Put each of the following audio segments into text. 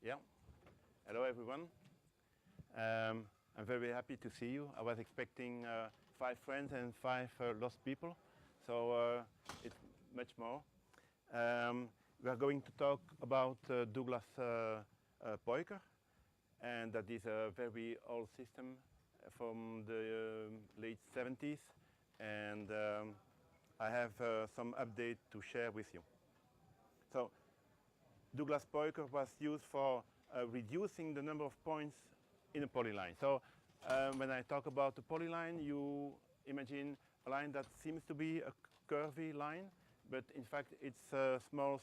Yeah. Hello, everyone. I'm very happy to see you. I was expecting 5 friends and 5 lost people, so it's much more. We are going to talk about Douglas Peucker, and that is a very old system from the late 70s, and I have some update to share with you. So, Douglas Peucker was used for reducing the number of points in a polyline. So when I talk about the polyline, you imagine a line that seems to be a curvy line, but in fact it's small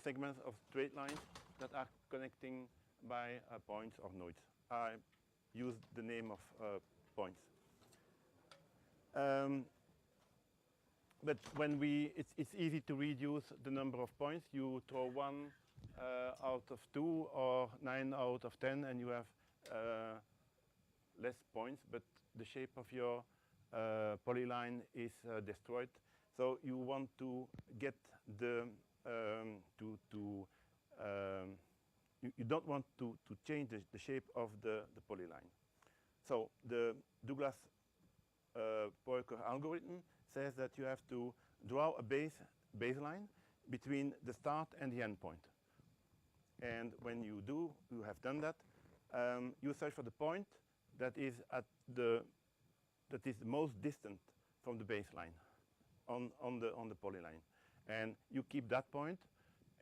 segments of straight lines that are connecting by points or nodes. I use the name of points. But when it's easy to reduce the number of points. You throw 1 out of 2 or 9 out of 10, and you have less points, but the shape of your polyline is destroyed. So you want to get the you don't want to change the shape of the polyline. So the Douglas Peucker algorithm says that you have to draw a baseline between the start and the end point. And when you have done that, you search for the point that is the most distant from the baseline on the polyline. And you keep that point,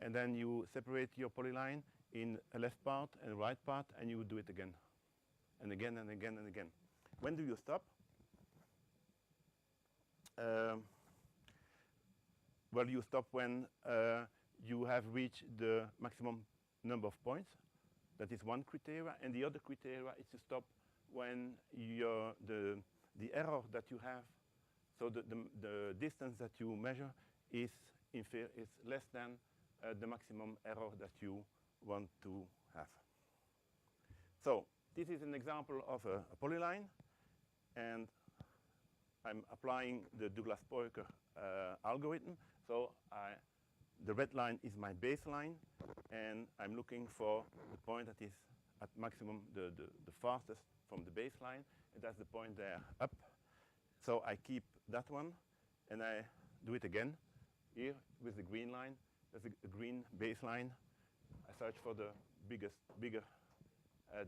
and then you separate your polyline in a left part and a right part, and you do it again, and again, and again, and again. When do you stop? Well, you stop when you have reached the maximum number of points. That is one criteria, and the other criteria is to stop when the error that you have, so the distance that you measure is less than the maximum error that you want to have. So this is an example of a polyline, and I'm applying the Douglas Peucker algorithm. So the red line is my baseline, and I'm looking for the point that is at maximum the fastest from the baseline, and that's the point there up. So I keep that one, and I do it again here with the green line. There's a green baseline. I search for the bigger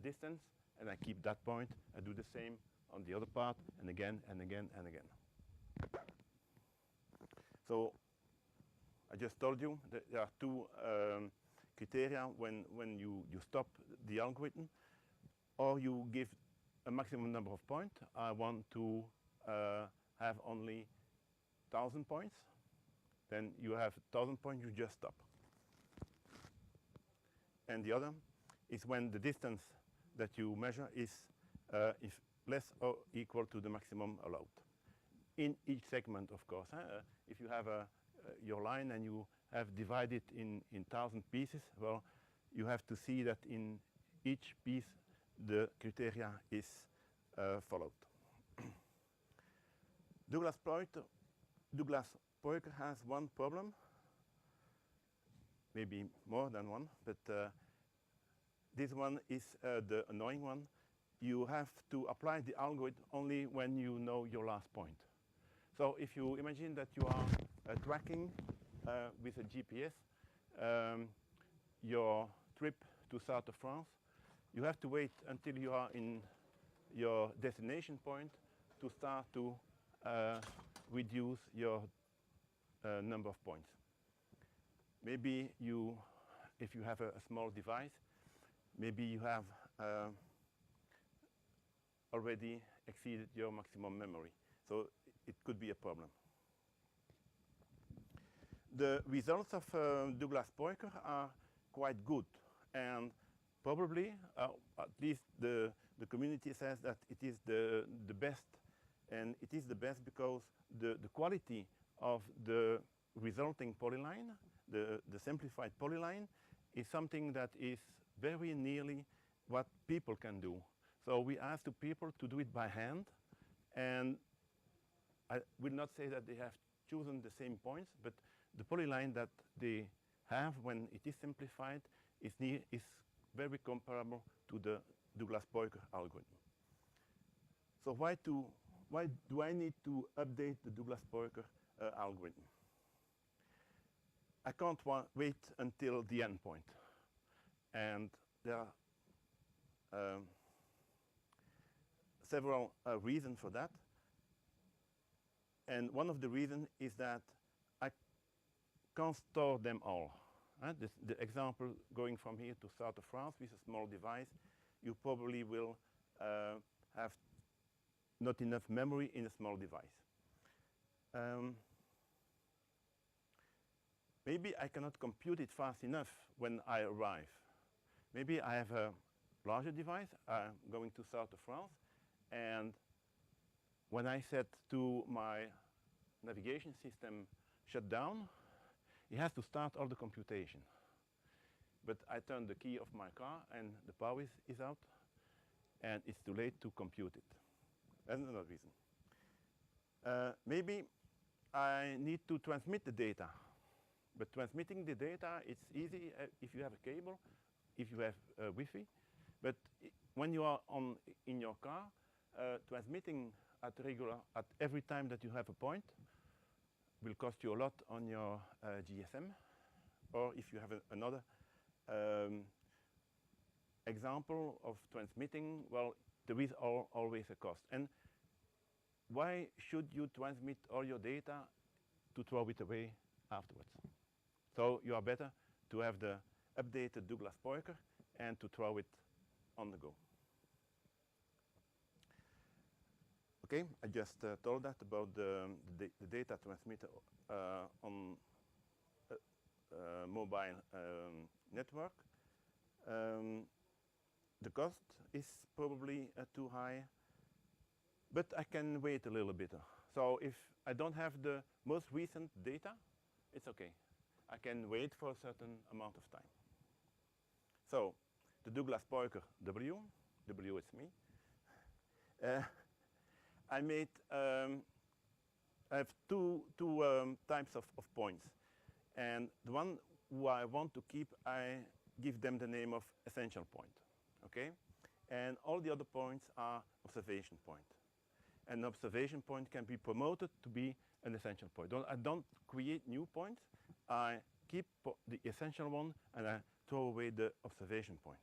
distance, and I keep that point. I do the same on the other part, and again, and again, and again. So I just told you that there are 2 criteria when you stop the algorithm, or you give a maximum number of points. I want to have only 1,000 points. Then you have 1,000 points, you just stop. And the other is when the distance that you measure is less or equal to the maximum allowed. In each segment, of course. If you have your line and you have divided in 1,000 pieces, well, you have to see that in each piece the criteria is followed. Douglas Peucker has one problem, maybe more than one, but this one is the annoying one. You have to apply the algorithm only when you know your last point. So if you imagine that you are tracking with a GPS your trip to south of France, you have to wait until you are in your destination point to start to reduce your number of points. Maybe if you have a small device, maybe you have already exceeded your maximum memory. So it could be a problem. The results of Douglas Peucker are quite good, and probably, at least the community says that it is the best, and it is the best because the quality of the resulting polyline, the simplified polyline, is something that is very nearly what people can do. So we asked the people to do it by hand, and I will not say that they have chosen the same points, but the polyline that they have when it is simplified is very comparable to the Douglas-Peucker algorithm. So why do I need to update the Douglas-Peucker algorithm? I can't wait until the endpoint. And there are several reasons for that. And one of the reasons is that I can't store them all. The example going from here to south of France with a small device, you probably will have not enough memory in a small device. Maybe I cannot compute it fast enough when I arrive. Maybe I have a larger device going to south of France, and when I set to my navigation system shut down, it has to start all the computation. But I turn the key of my car and the power is out, and it's too late to compute it. That's another reason. Maybe I need to transmit the data. But transmitting the data, it's easy if you have a cable, if you have Wi-Fi. But when you are in your car, transmitting at every time that you have a point will cost you a lot on your GSM. Or if you have another example of transmitting, well, there is always a cost. And why should you transmit all your data to throw it away afterwards? So you are better to have the updated Douglas-Peucker and to throw it on the go. Okay, I just told that about the data transmitted on mobile network. The cost is probably too high, but I can wait a little bit. So if I don't have the most recent data, it's okay. I can wait for a certain amount of time. So the Douglas-Peucker W is me. I have two types of points. And the one who I want to keep, I give them the name of essential point. Okay? And all the other points are observation point. An observation point can be promoted to be an essential point. I don't create new points. I keep the essential one and I throw away the observation point.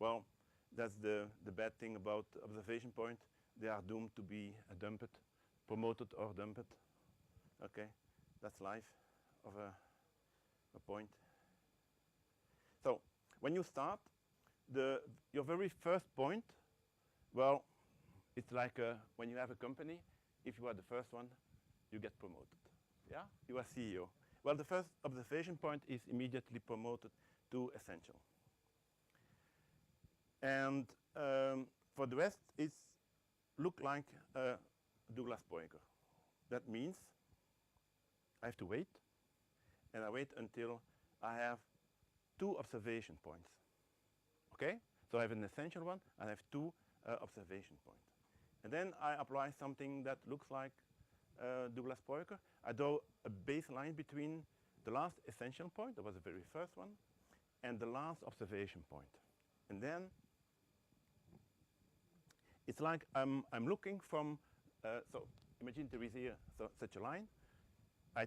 Well, that's the bad thing about observation point. They are doomed to be dumped, promoted or dumped. Okay, that's life of a point. So when you start, your very first point, well, it's like when you have a company, if you are the first one, you get promoted. Yeah, you are CEO. Well, the first observation point is immediately promoted to essential. And for the rest, it's look like Douglas-Peucker. That means I have to wait, and I wait until I have 2 observation points. Okay? So I have an essential one, and I have 2 observation points. And then I apply something that looks like Douglas-Peucker. I draw a baseline between the last essential point, that was the very first one, and the last observation point. And then it's like I'm looking from, so imagine there is here such a line. I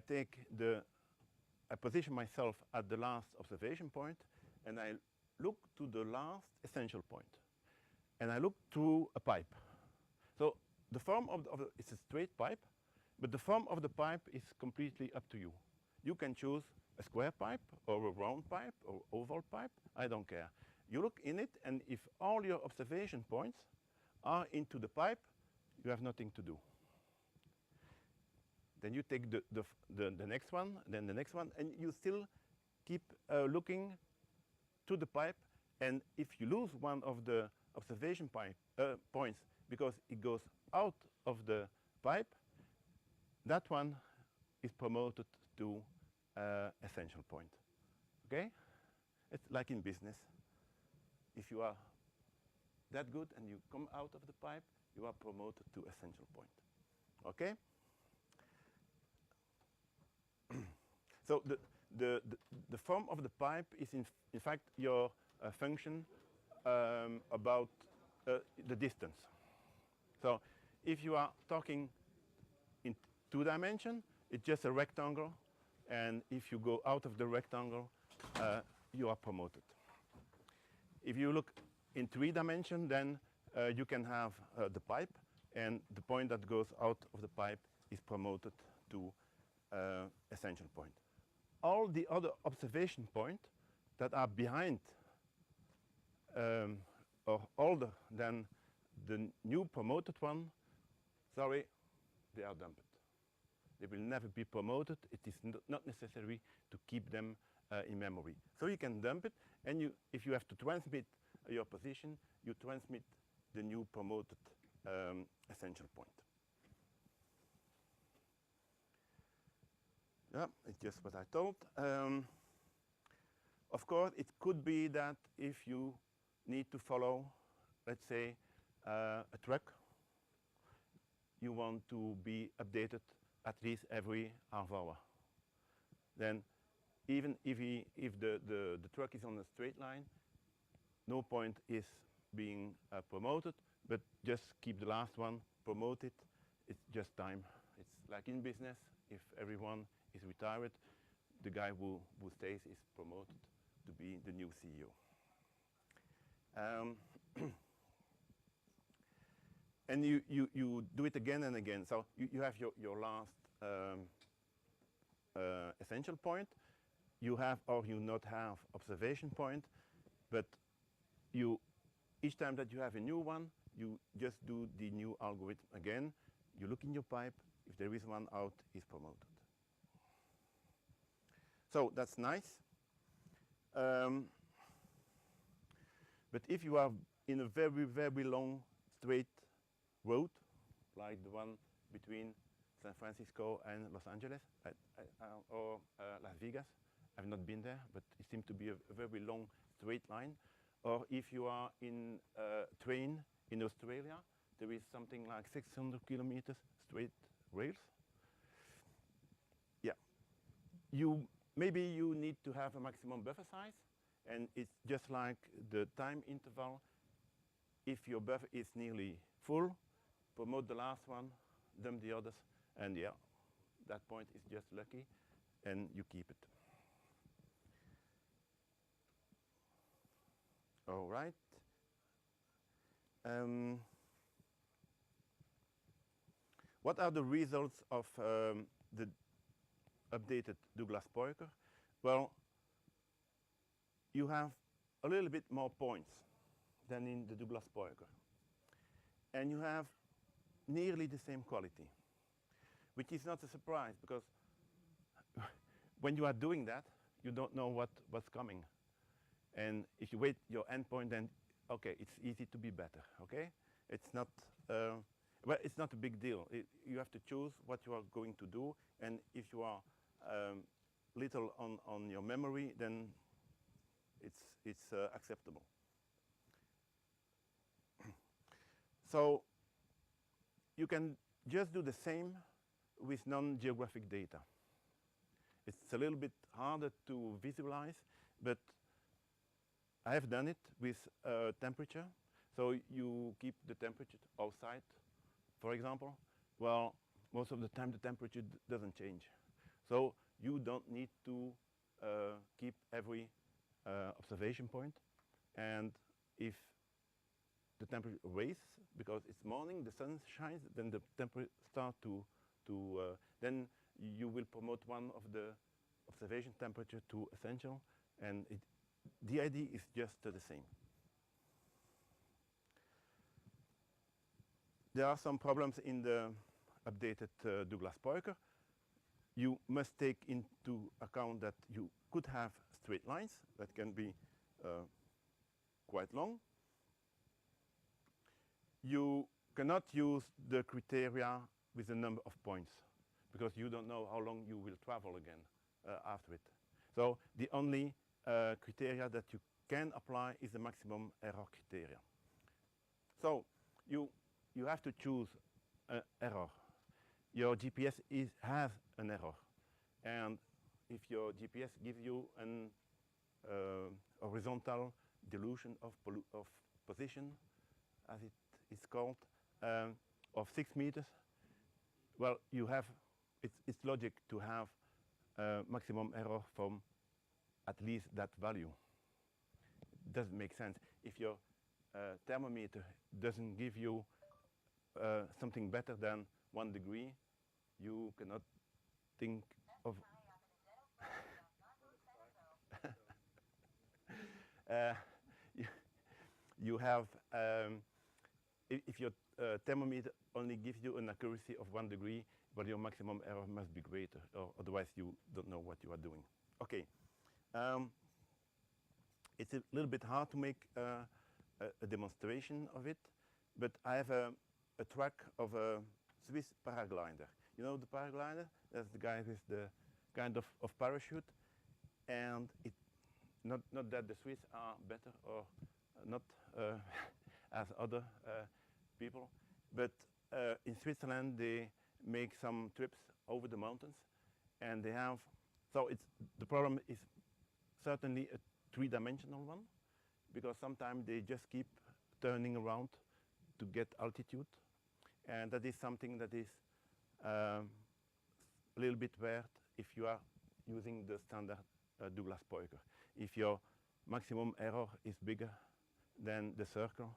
position myself at the last observation point, and I look to the last essential point. And I look through a pipe. So the form it's a straight pipe, but the form of the pipe is completely up to you. You can choose a square pipe or a round pipe or oval pipe, I don't care. You look in it, and if all your observation points are into the pipe, you have nothing to do. Then you take the next one, then the next one, and you still keep looking to the pipe. And if you lose one of the observation points because it goes out of the pipe, that one is promoted to essential point. Okay? It's like in business. If you are that good and you come out of the pipe, you are promoted to essential point. Okay? So the form of the pipe is in fact your function about the distance. So if you are talking in 2 dimensions, it's just a rectangle, and if you go out of the rectangle, you are promoted. If you look in 3 dimensions, then you can have the pipe, and the point that goes out of the pipe is promoted to essential point. All the other observation points that are behind or older than the new promoted one, sorry, they are dumped. They will never be promoted. It is not necessary to keep them in memory. So you can dump it, and if you have to transmit your position, you transmit the new promoted essential point. Yeah, it's just what I told. Of course, it could be that if you need to follow, let's say, a truck, you want to be updated at least every half hour. Then even if the truck is on a straight line, no point is being promoted, but just keep the last one promoted. It's just time. It's like in business, if everyone is retired, the guy who stays is promoted to be the new CEO. And you do it again and again. So you have your last essential point. You have or you not have observation point, but each time that you have a new one, you just do the new algorithm again. You look in your pipe. If there is one out, is promoted. So that's nice. But if you are in a very, very long straight road, like the one between San Francisco and Los Angeles, or Las Vegas, I've not been there, but it seems to be a very long straight line. Or if you are in a train in Australia, there is something like 600 kilometers straight rails. Yeah, maybe you need to have a maximum buffer size, and it's just like the time interval. If your buffer is nearly full, promote the last one, dump the others, and yeah, that point is just lucky, and you keep it. All right. What are the results of the updated Douglas-Peucker? Well, you have a little bit more points than in the Douglas-Peucker. And you have nearly the same quality, which is not a surprise, because when you are doing that, you don't know what's coming. And if you wait your endpoint, then okay, it's easy to be better. Okay, it's not well, it's not a big deal. You have to choose what you are going to do, and if you are little on your memory, then it's acceptable. So you can just do the same with non-geographic data. It's a little bit harder to visualize, but I have done it with temperature. So you keep the temperature outside, for example. Well, most of the time the temperature doesn't change. So you don't need to keep every observation point. And if the temperature raises, because it's morning, the sun shines, then the temperature starts then you will promote one of the observation temperature to essential, and the idea is just the same. There are some problems in the updated Douglas-Peucker. You must take into account that you could have straight lines that can be quite long. You cannot use the criteria with a number of points, because you don't know how long you will travel again after it. So the only criteria that you can apply is the maximum error criteria. So you have to choose an error. Your GPS has an error, and if your GPS gives you an horizontal dilution of position, as it is called, of 6 meters, well, you have, it's logic to have maximum error from at least that value. It doesn't make sense. If your thermometer doesn't give you something better than 1 degree, you cannot think of you have, if your thermometer only gives you an accuracy of 1 degree, but your maximum error must be greater, or otherwise you don't know what you are doing. Okay, it's a little bit hard to make a demonstration of it, but I have a track of a Swiss paraglider. You know the paraglider? That's the guy with the kind of parachute, and it not that the Swiss are better or not as other people, but in Switzerland they make some trips over the mountains, and they have, so it's, the problem is certainly a 3-dimensional one, because sometimes they just keep turning around to get altitude, and that is something that is a little bit weird if you are using the standard Douglas Peucker. If your maximum error is bigger than the circle,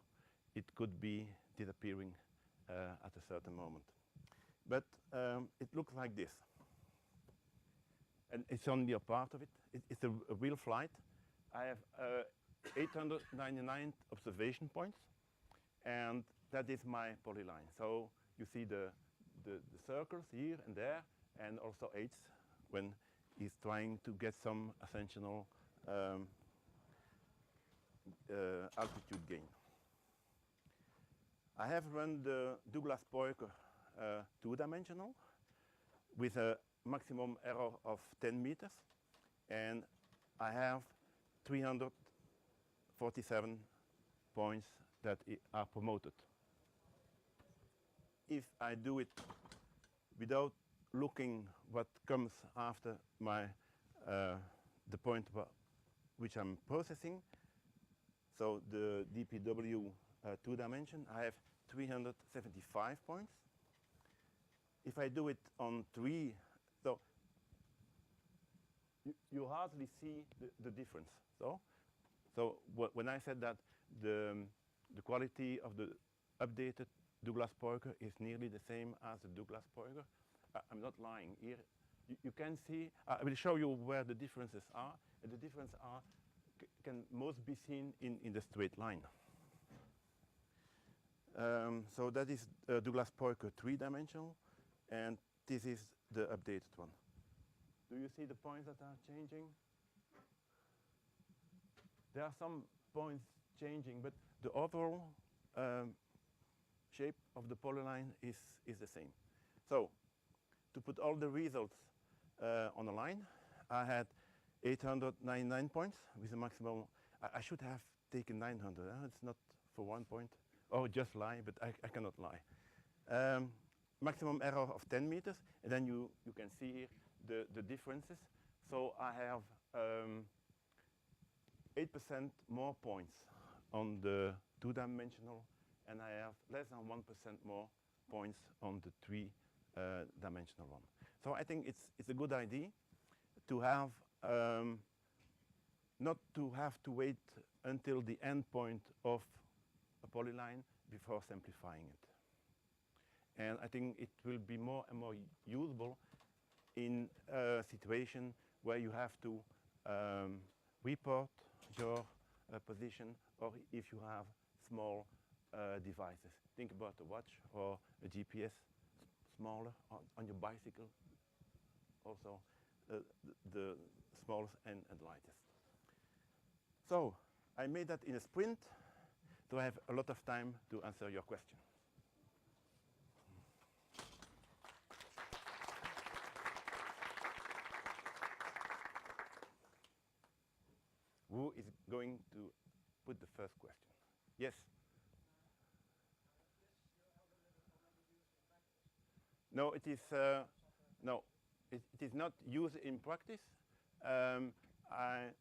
it could be disappearing at a certain moment. But it looks like this. And it's only a part of it. It's a real flight. I have 899 observation points, and that is my polyline. So you see the circles here and there, and also 8s when he's trying to get some ascensional altitude gain. I have run the Douglas Peucker 2-dimensional with a maximum error of 10 meters, and I have 347 points that are promoted. If I do it without looking what comes after my the point which I'm processing, so the DPW 2-dimension, I have 375 points. If I do it on 3, so you hardly see the difference. So when I said that the quality of the updated Douglas Peucker is nearly the same as the Douglas Peucker, I'm not lying. Here you can see, I will show you where the differences are, and the differences can most be seen in the straight line. So that is Douglas Peucker 3-dimensional, and this is the updated one. Do you see the points that are changing? There are some points changing, but the overall shape of the polyline is the same. So to put all the results on a line, I had 899 points with a maximum. I should have taken 900. It's not for 1 point. Oh, just lie, but I cannot lie. Maximum error of 10 meters, and then you can see here the differences. So I have 8% more points on the 2-dimensional, and I have less than 1% more points on the 3-dimensional one. So I think it's a good idea to have not to have to wait until the end point of a polyline before simplifying it. And I think it will be more and more usable in a situation where you have to report your position, or if you have small devices. Think about a watch or a GPS, smaller, on your bicycle, also the smallest and lightest. So I made that in a sprint, so I have a lot of time to answer your question. Who is going to put the first question? Yes? No, it is no, it is not used in practice, I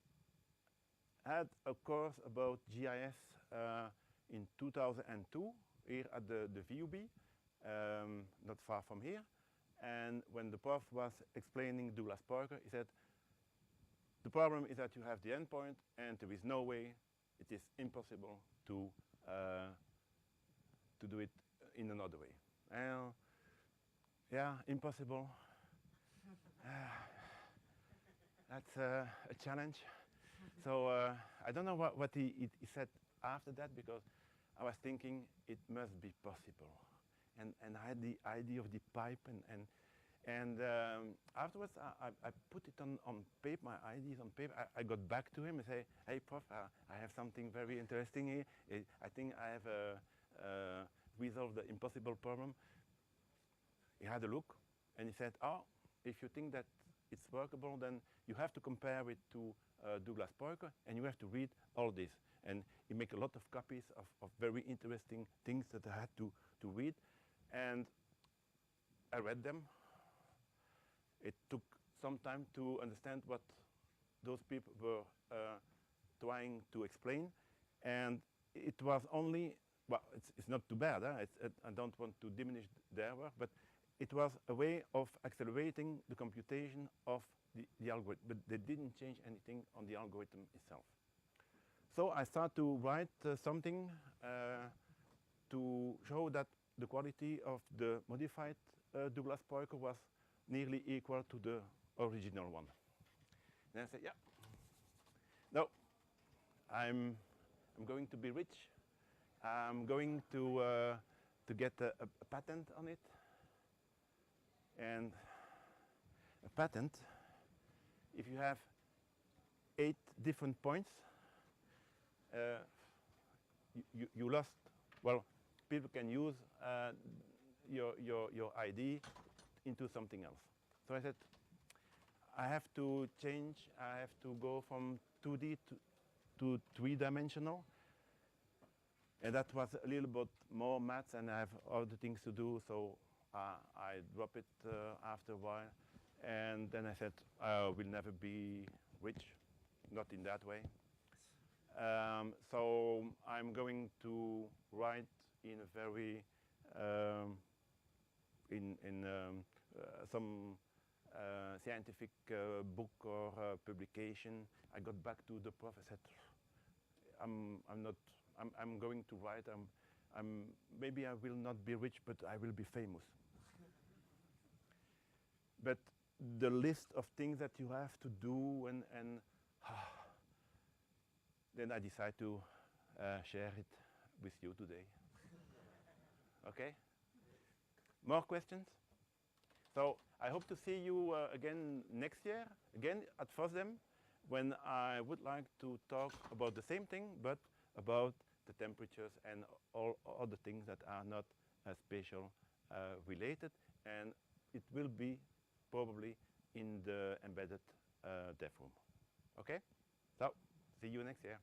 had a course about GIS in 2002 here at the VUB, not far from here. And when the prof was explaining Douglas Parker, he said, the problem is that you have the endpoint and there is no way, it is impossible to do it in another way. Well, yeah, impossible. That's a challenge. So I don't know what he said after that, because I was thinking it must be possible. And I had the idea of the pipe, and afterwards I put it on paper, my ideas on paper. I got back to him and say, hey prof, I have something very interesting here. I think I have resolved the impossible problem. He had a look and he said, oh, if you think that it's workable, then you have to compare it to Douglas Parker, and you have to read all this. And he made a lot of copies of very interesting things that I had to read. And I read them. It took some time to understand what those people were trying to explain. And it was only, well, it's not too bad. I don't want to diminish their work, but it was a way of accelerating the computation of the algorithm, but they didn't change anything on the algorithm itself. So I started to write something to show that the quality of the modified Douglas Parker was nearly equal to the original one. And I said, yeah, no, I'm going to be rich. I'm going to get a patent on it. And a patent, if you have 8 different points, you lost, well, people can use your ID into something else. So I said, I have to change, I have to go from 2D to 3-dimensional. And that was a little bit more maths, and I have other things to do, so I dropped it after a while. And then I said, I will never be rich, not in that way. So I'm going to write in a very, some scientific book or publication. I got back to the prof. I said, I'm going to write. Maybe I will not be rich, but I will be famous. But the list of things that you have to do, and then I decide to share it with you today. Okay? More questions? So I hope to see you again next year, again at FOSDEM, when I would like to talk about the same thing, but about the temperatures and all other things that are not spatial related, and it will be probably in the embedded dev room. Okay? So, see you next year.